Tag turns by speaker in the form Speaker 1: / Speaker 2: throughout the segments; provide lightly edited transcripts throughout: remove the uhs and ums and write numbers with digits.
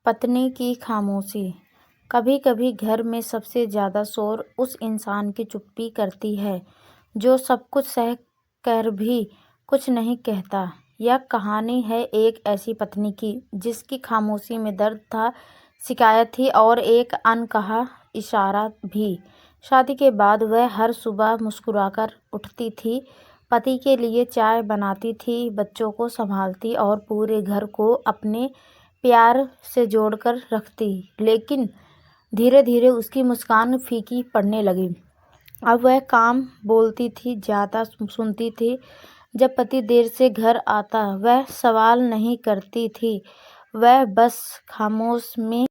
Speaker 1: पत्नी की खामोशी। कभी कभी घर में सबसे ज्यादा शोर उस इंसान की चुप्पी करती है जो सब कुछ सह कर भी कुछ नहीं कहता। यह कहानी है एक ऐसी पत्नी की जिसकी खामोशी में दर्द था, शिकायत थी और एक अनकहा इशारा भी। शादी के बाद वह हर सुबह मुस्कुराकर उठती थी, पति के लिए चाय बनाती थी, बच्चों को संभालती और पूरे घर को अपने प्यार से जोड़कर रखती। लेकिन धीरे धीरे उसकी मुस्कान फीकी पड़ने लगी। अब वह कम बोलती थी, ज़्यादा सुनती थी। जब पति देर से घर आता वह सवाल नहीं करती थी, वह बस खामोश में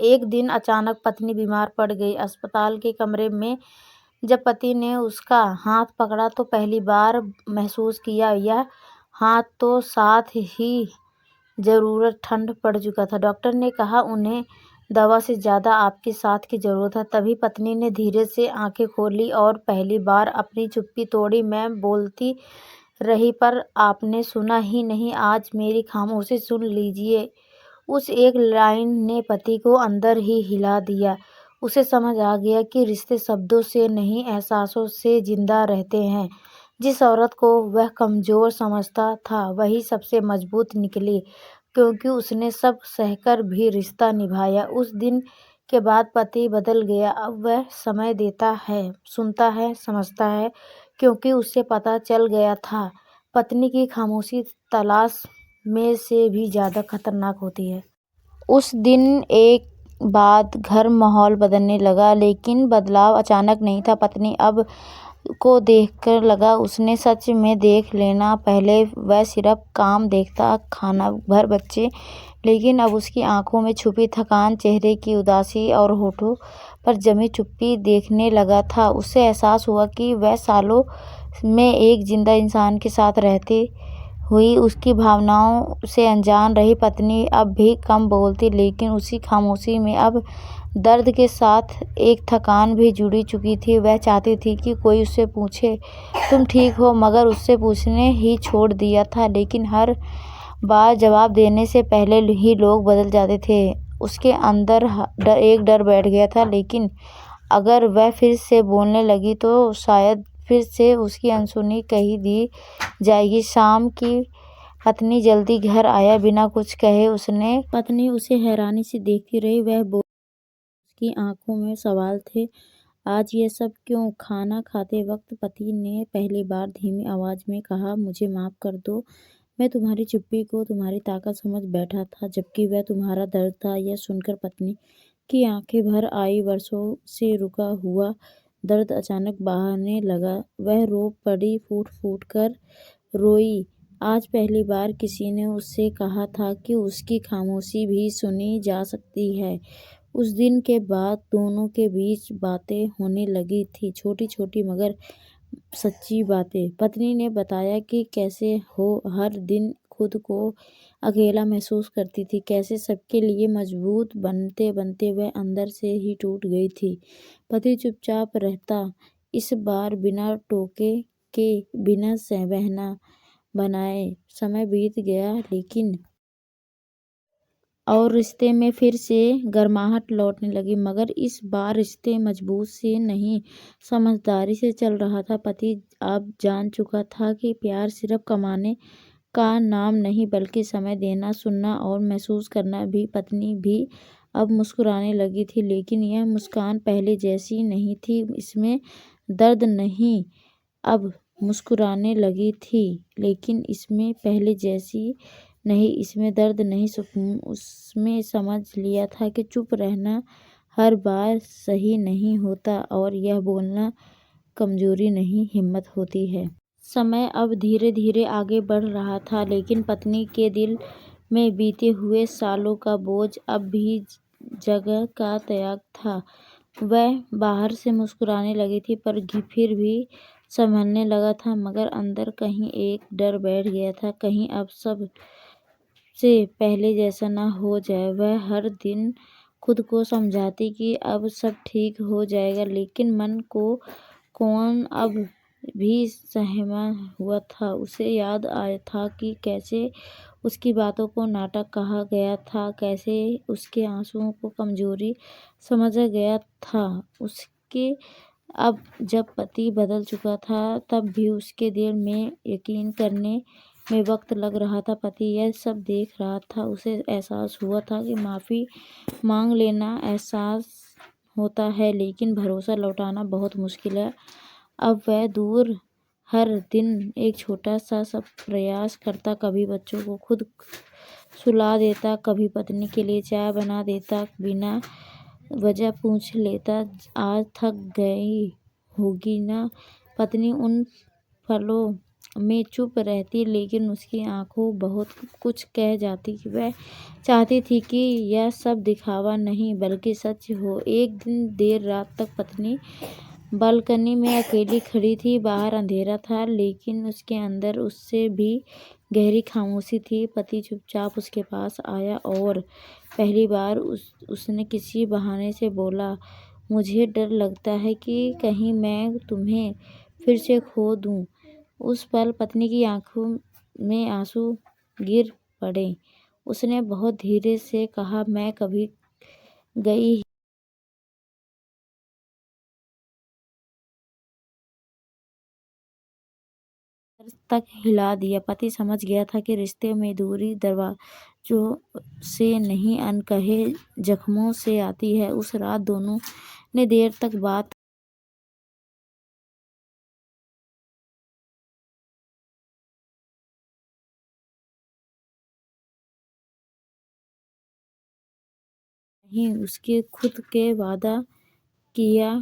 Speaker 1: एक दिन अचानक पत्नी बीमार पड़ गई। अस्पताल के कमरे में जब पति ने उसका हाथ पकड़ा तो पहली बार महसूस किया यह हाथ तो साथ ही ज़रूरत ठंड पड़ चुका था। डॉक्टर ने कहा उन्हें दवा से ज़्यादा आपके साथ की ज़रूरत है। तभी पत्नी ने धीरे से आंखें खोली और पहली बार अपनी चुप्पी तोड़ी। मैं बोलती रही पर आपने सुना ही नहीं, आज मेरी खामोशी सुन लीजिए। उस एक लाइन ने पति को अंदर ही हिला दिया। उसे समझ आ गया कि रिश्ते शब्दों से नहीं, एहसासों से जिंदा रहते हैं। जिस औरत को वह कमज़ोर समझता था वही सबसे मजबूत निकली, क्योंकि उसने सब सहकर भी रिश्ता निभाया। उस दिन के बाद पति बदल गया। अब वह समय देता है, सुनता है, समझता है, क्योंकि उसे पता चल गया था पत्नी की खामोशी तलाश में से भी ज़्यादा खतरनाक होती है। उस दिन एक बाद घर माहौल बदलने लगा, लेकिन बदलाव अचानक नहीं था। पत्नी अब को देखकर लगा उसने सच में देख लेना। पहले वह सिर्फ काम देखता, खाना भर बच्चे, लेकिन अब उसकी आंखों में छुपी थकान, चेहरे की उदासी और होठों पर जमी चुप्पी देखने लगा था। उसे एहसास हुआ कि वह सालों में एक जिंदा इंसान के साथ रहती हुई उसकी भावनाओं से अनजान रही। पत्नी अब भी कम बोलती, लेकिन उसी खामोशी में अब दर्द के साथ एक थकान भी जुड़ी चुकी थी। वह चाहती थी कि कोई उससे पूछे तुम ठीक हो, मगर उससे पूछने ही छोड़ दिया था। लेकिन हर बार जवाब देने से पहले ही लोग बदल जाते थे। उसके अंदर एक डर बैठ गया था, लेकिन अगर वह फिर से बोलने लगी तो शायद फिर से उसकी अनसुनी कही दी जाएगी। शाम की पत्नी जल्दी घर आया, बिना कुछ कहे उसने पत्नी उसे हैरानी से देखती रही। वह उसकी आंखों में सवाल थे, आज ये सब क्यों? खाना खाते वक्त पति ने पहली बार धीमी आवाज में कहा, मुझे माफ कर दो, मैं तुम्हारी चुप्पी को तुम्हारी ताकत समझ बैठा था, जबकि वह तुम्हारा दर्द था। यह सुनकर पत्नी की आंखें भर आई। वर्षों से रुका हुआ दर्द अचानक बहने लगा। वह रो पड़ी, फूट फूट कर रोई। आज पहली बार किसी ने उससे कहा था कि उसकी खामोशी भी सुनी जा सकती है। उस दिन के बाद दोनों के बीच बातें होने लगी थी, छोटी छोटी मगर सच्ची बातें। पत्नी ने बताया कि कैसे हो हर दिन खुद को अकेला महसूस करती थी, कैसे सबके लिए मजबूत बनते बनते वह अंदर से ही टूट गई थी। पति चुपचाप रहता, इस बार बिना टोके के, बिना बहना बनाए। समय बीत गया, लेकिन और रिश्ते में फिर से गर्माहट लौटने लगी, मगर इस बार रिश्ते मजबूत से नहीं, समझदारी से चल रहा था। पति अब जान चुका था कि प्यार सिर्फ कमाने का नाम नहीं, बल्कि समय देना, सुनना और महसूस करना भी। पत्नी भी अब मुस्कुराने लगी थी, लेकिन यह मुस्कान पहले जैसी नहीं थी। इसमें दर्द नहीं। अब मुस्कुराने लगी थी, लेकिन इसमें पहले जैसी नहीं, इसमें दर्द नहीं, सुकून। उसमें समझ लिया था कि चुप रहना हर बार सही नहीं होता और यह बोलना कमजोरी नहीं, हिम्मत होती है। समय अब धीरे-धीरे आगे बढ़ रहा था, लेकिन पत्नी के दिल में बीते हुए सालों का बोझ अब भी जगह का त्याग था। वह बाहर से मुस्कुराने लगी थी, पर फिर भी संभलने लगा था, मगर अंदर कहीं एक डर बैठ गया था, कहीं अब सब से पहले जैसा न हो जाए। वह हर दिन खुद को समझाती कि अब सब ठीक हो जाएगा, लेकिन मन को कौन अब भी सहमा हुआ था। उसे याद आया था कि कैसे उसकी बातों को नाटक कहा गया था, कैसे उसके आंसुओं को कमजोरी समझा गया था। उसके अब जब पति बदल चुका था, तब भी उसके दिल में यकीन करने में वक्त लग रहा था। पति यह सब देख रहा था। उसे एहसास हुआ था कि माफ़ी मांग लेना एहसास होता है, लेकिन भरोसा लौटाना बहुत मुश्किल है। अब वह दूर हर दिन एक छोटा सा सब प्रयास करता, कभी बच्चों को खुद सुला देता, कभी पत्नी के लिए चाय बना देता, बिना वजह पूछ लेता, आज थक गई होगी ना। पत्नी उन पलों में चुप रहती, लेकिन उसकी आंखों बहुत कुछ कह जाती। वह चाहती थी कि यह सब दिखावा नहीं, बल्कि सच हो। एक दिन देर रात तक पत्नी बालकनी में अकेली खड़ी थी। बाहर अंधेरा था, लेकिन उसके अंदर उससे भी गहरी खामोशी थी। पति चुपचाप उसके पास आया और पहली बार उसने किसी बहाने से बोला, मुझे डर लगता है कि कहीं मैं तुम्हें फिर से खो दूं। उस पल पत्नी की आंखों में आंसू गिर पड़े। उसने बहुत धीरे से कहा, मैं कभी गई तक हिला दिया। पति समझ गया था कि रिश्ते में दूरी दरवाजों से नहीं, अनकहे जख्मों से आती है। उस रात दोनों ने देर तक बात नहीं, उसके खुद के वादा किया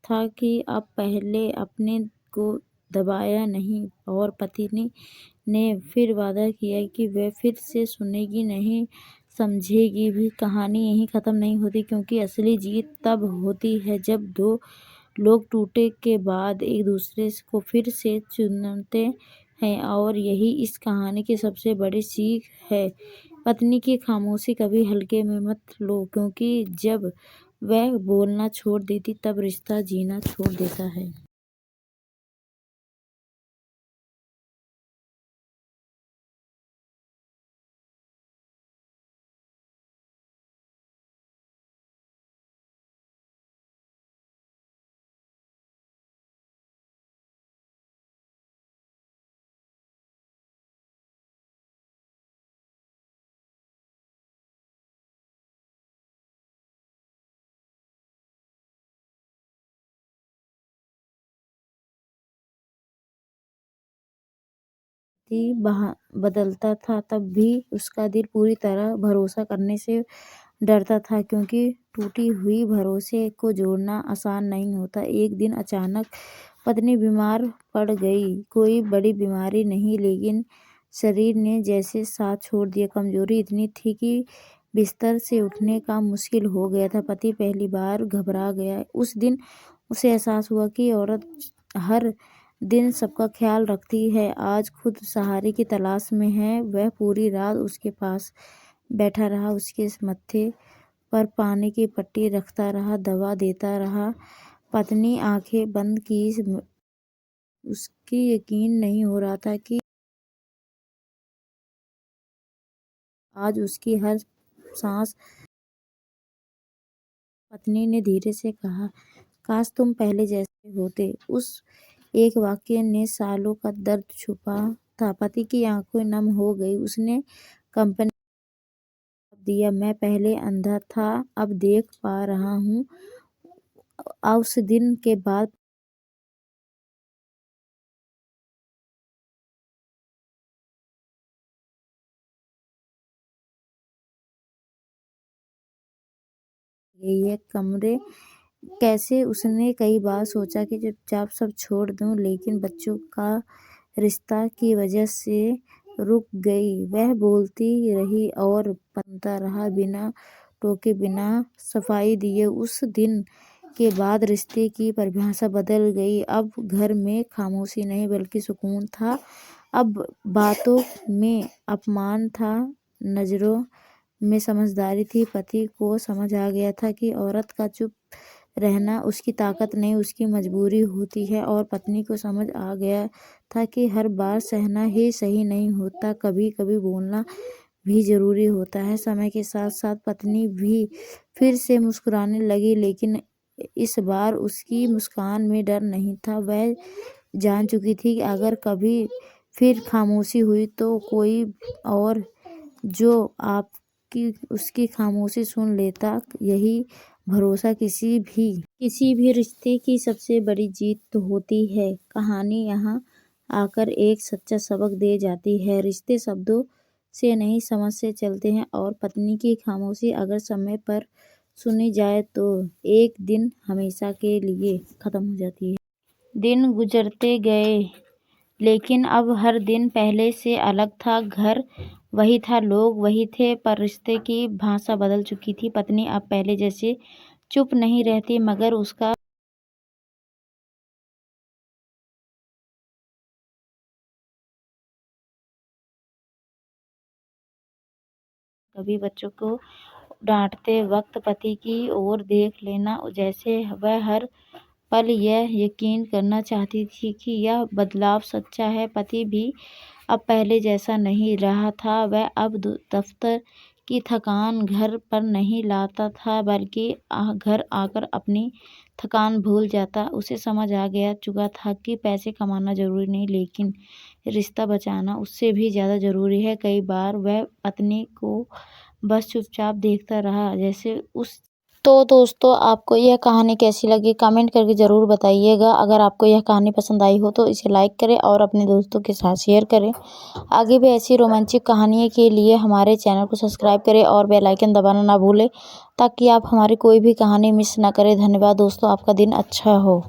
Speaker 1: था कि अब पहले अपने को दबाया नहीं, और पति ने फिर वादा किया कि वह फिर से सुनेगी नहीं, समझेगी भी। कहानी यहीं खत्म नहीं होती, क्योंकि असली जीत तब होती है जब दो लोग टूटे के बाद एक दूसरे को फिर से चुनते हैं, और यही इस कहानी की सबसे बड़ी सीख है। पत्नी की खामोशी कभी हल्के में मत लो, क्योंकि जब वह बोलना छोड़ देती, तब रिश्ता जीना छोड़ देता है। बदलता था, तब भी उसका दिल पूरी तरह भरोसा करने से डरता था, क्योंकि टूटी हुई भरोसे को जोड़ना आसान नहीं होता। एक दिन अचानक पत्नी बीमार पड़ गई। कोई बड़ी बीमारी नहीं, लेकिन शरीर ने जैसे साथ छोड़ दिया। कमजोरी इतनी थी कि बिस्तर से उठने का मुश्किल हो गया था। पति पहली बार घबरा गया। उस दिन उसे एहसास हुआ कि औरत हर दिन सबका ख्याल रखती है, आज खुद सहारे की तलाश में है। वह पूरी रात उसके पास बैठा रहा, उसके मत्थे पर पानी की पट्टी रखता रहा, दवा देता रहा। पत्नी आंखें बंद की। उसकी यकीन नहीं हो रहा था कि आज उसकी हर सांस। पत्नी ने धीरे से कहा, काश तुम पहले जैसे होते। उस एक वाक्य ने सालों का दर्द छुपा था। पति की आंखें नम हो गई। उसने कंपनी दिया, मैं पहले अंधा था, अब देख पा रहा हूँ। उस दिन के बाद ये कमरे कैसे। उसने कई बार सोचा कि चुपचाप सब छोड़ दूं, लेकिन बच्चों का रिश्ता की वजह से रुक गई। वह बोलती रही और बनता रहा, बिना टोके, बिना सफाई दिए। उस दिन के बाद रिश्ते की परिभाषा बदल गई। अब घर में खामोशी नहीं बल्कि सुकून था। अब बातों में अपमान था, नजरों में समझदारी थी। पति को समझ आ गया था कि औरत का चुप रहना उसकी ताकत नहीं, उसकी मजबूरी होती है। और पत्नी को समझ आ गया था कि हर बार सहना ही सही नहीं होता, कभी कभी बोलना भी जरूरी होता है। समय के साथ साथ पत्नी भी फिर से मुस्कुराने लगी, लेकिन इस बार उसकी मुस्कान में डर नहीं था। वह जान चुकी थी कि अगर कभी फिर खामोशी हुई तो कोई और जो आपकी उसकी खामोशी सुन लेता। यही भरोसा किसी भी रिश्ते की सबसे बड़ी जीत तो होती है। कहानी यहाँ आकर एक सच्चा सबक दे जाती है। रिश्ते शब्दों से नहीं, समझ से चलते हैं, और पत्नी की खामोशी अगर समय पर सुनी जाए तो एक दिन हमेशा के लिए खत्म हो जाती है। दिन गुजरते गए, लेकिन अब हर दिन पहले से अलग था। घर वही था, लोग वही थे, पर रिश्ते की भाषा बदल चुकी थी। पत्नी अब पहले जैसे चुप नहीं रहती, मगर उसका कभी बच्चों को डांटते वक्त पति की ओर देख लेना, जैसे वह हर पल यह यकीन करना चाहती थी कि यह बदलाव सच्चा है। पति भी अब पहले जैसा नहीं रहा था। वह अब दफ्तर की थकान घर पर नहीं लाता था, बल्कि घर आकर अपनी थकान भूल जाता। उसे समझ आ गया चुका था कि पैसे कमाना जरूरी नहीं, लेकिन रिश्ता बचाना उससे भी ज़्यादा ज़रूरी है। कई बार वह पत्नी को बस चुपचाप देखता रहा, जैसे उस तो दोस्तों, आपको यह कहानी कैसी लगी कमेंट करके ज़रूर बताइएगा। अगर आपको यह कहानी पसंद आई हो तो इसे लाइक करें और अपने दोस्तों के साथ शेयर करें। आगे भी ऐसी रोमांचक कहानियों के लिए हमारे चैनल को सब्सक्राइब करें और बेल आइकन दबाना ना भूलें, ताकि आप हमारी कोई भी कहानी मिस ना करें। धन्यवाद दोस्तों, आपका दिन अच्छा हो।